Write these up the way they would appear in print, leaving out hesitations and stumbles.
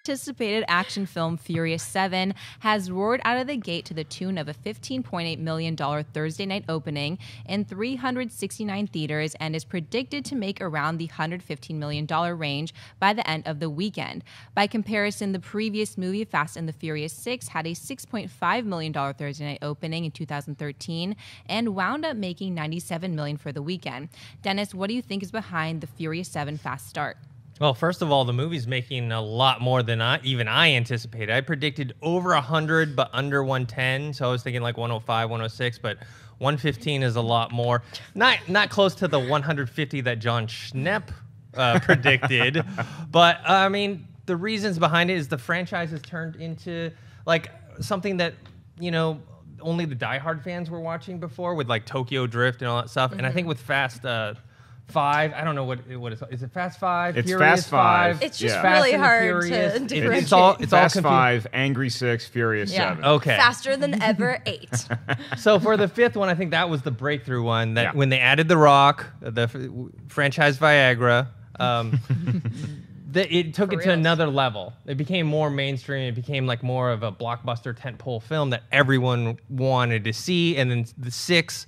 Anticipated action film Furious 7 has roared out of the gate to the tune of a $15.8 million Thursday night opening in 369 theaters and is predicted to make around the $115 million range by the end of the weekend. By comparison, the previous movie, Fast and the Furious 6, had a $6.5 million Thursday night opening in 2013 and wound up making $97 million for the weekend. Dennis, what do you think is behind the Furious 7 fast start? Well, first of all, the movie's making a lot more than even I anticipated. I predicted over 100, but under 110. So I was thinking like 105, 106, but 115 is a lot more. Not close to the 150 that John Schnepp predicted. But I mean, the reasons behind it is the franchise has turned into like something that, you know, only the diehard fans were watching before with like Tokyo Drift and all that stuff. And I think with Fast 5, I don't know what is it. Fast 5? It's Furious Fast 5. It's just Fast really and the hard Furious. to differentiate. It's all Fast 5, Angry 6, Furious 7. Okay. Faster than ever 8. So for the fifth one, I think that was the breakthrough one. That when they added The Rock, the franchise Viagra, it took it to another level. It became more mainstream. It became like more of a blockbuster tentpole film that everyone wanted to see. And then the 6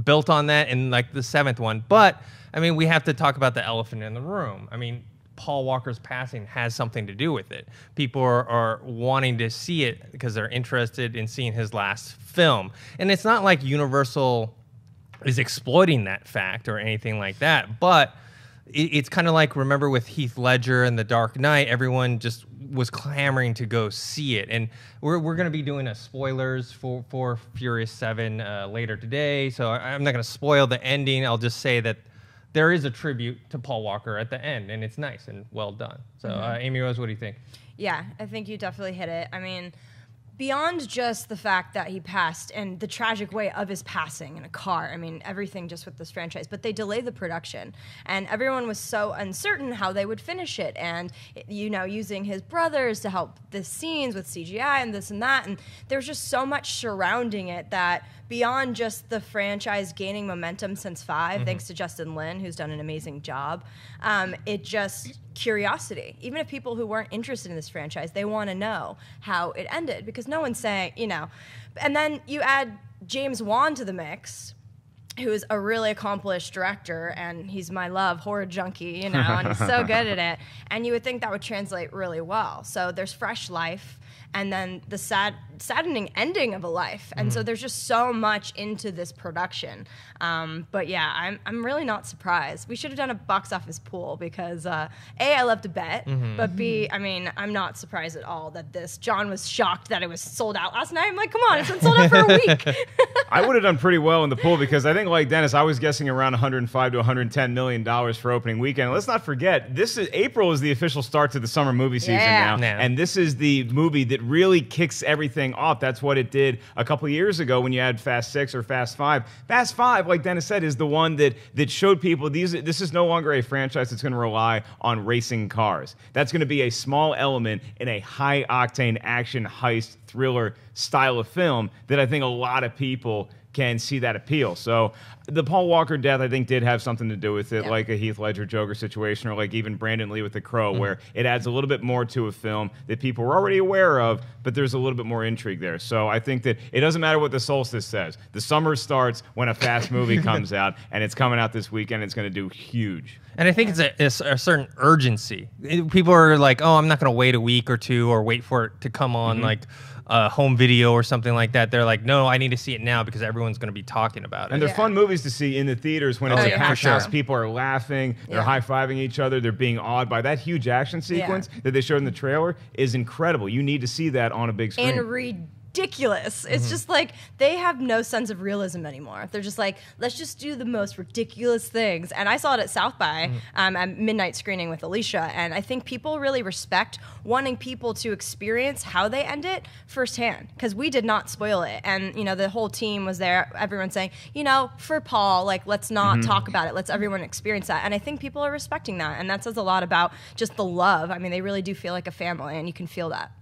built on that, and like the 7th one. But I mean, we have to talk about the elephant in the room. I mean, Paul Walker's passing has something to do with it. People are wanting to see it because they're interested in seeing his last film. And it's not like Universal is exploiting that fact or anything like that, but it's kind of like, remember with Heath Ledger and The Dark Knight, everyone just was clamoring to go see it. And we're going to be doing a spoilers for Furious 7 later today, so I'm not going to spoil the ending. I'll just say that there is a tribute to Paul Walker at the end, and it's nice and well done. So, Amy Rose, what do you think? Yeah, I think you definitely hit it. I mean, beyond just the fact that he passed and the tragic way of his passing in a car, I mean, everything just with this franchise, but they delayed the production, and everyone was so uncertain how they would finish it, and, you know, using his brothers to help the scenes with CGI and this and that, and there's just so much surrounding it that beyond just the franchise gaining momentum since 5, thanks to Justin Lin, who's done an amazing job, it just curiosity. Even if people who weren't interested in this franchise, they want to know how it ended, because no one's saying, you know. And then you add James Wan to the mix, who is a really accomplished director, and he's my love, horror junkie, you know, and he's so good at it. And you would think that would translate really well. So there's fresh life, and then the saddening ending of a life. And so there's just so much into this production. But yeah, I'm really not surprised. We should have done a box office pool because A, I love to bet, but B, I mean, I'm not surprised at all that John was shocked that it was sold out last night. I'm like, come on, it's been sold out for a week. I would have done pretty well in the pool because I think, like Dennis, I was guessing around $105 to $110 million for opening weekend. Let's not forget, April is the official start to the summer movie season now, and this is the movie that really kicks everything off. That's what it did a couple years ago when you had Fast 6 or Fast 5. Fast 5, like Dennis said, is the one that showed people this is no longer a franchise that's going to rely on racing cars. That's going to be a small element in a high-octane action heist thriller style of film that I think a lot of people can see that appeal. So the Paul Walker death, I think, did have something to do with it, like a Heath Ledger Joker situation, or like even Brandon Lee with The Crow, where it adds a little bit more to a film that people were already aware of, but there's a little bit more intrigue there. So I think that it doesn't matter what the solstice says. The summer starts when a Fast movie comes out, and it's coming out this weekend. It's going to do huge. And I think it's a certain urgency. People are like, oh, I'm not going to wait a week or two or wait for it to come on like home video or something like that. They're like, no, I need to see it now because everyone's going to be talking about it. And they're fun movies to see in the theaters when it's a packed house. People are laughing, they're high-fiving each other, they're being awed by that huge action sequence that they showed in the trailer is incredible. You need to see that on a big screen. And ridiculous. It's just like they have no sense of realism anymore. They're just like, let's just do the most ridiculous things. And I saw it at South by at midnight screening with Alicia, and I think people really respect wanting people to experience how they end it firsthand, because we did not spoil it. And, you know, the whole team was there, everyone saying, you know, for Paul, like, let's not talk about it. Let's everyone experience that. And I think people are respecting that. And that says a lot about just the love. I mean, they really do feel like a family, and you can feel that.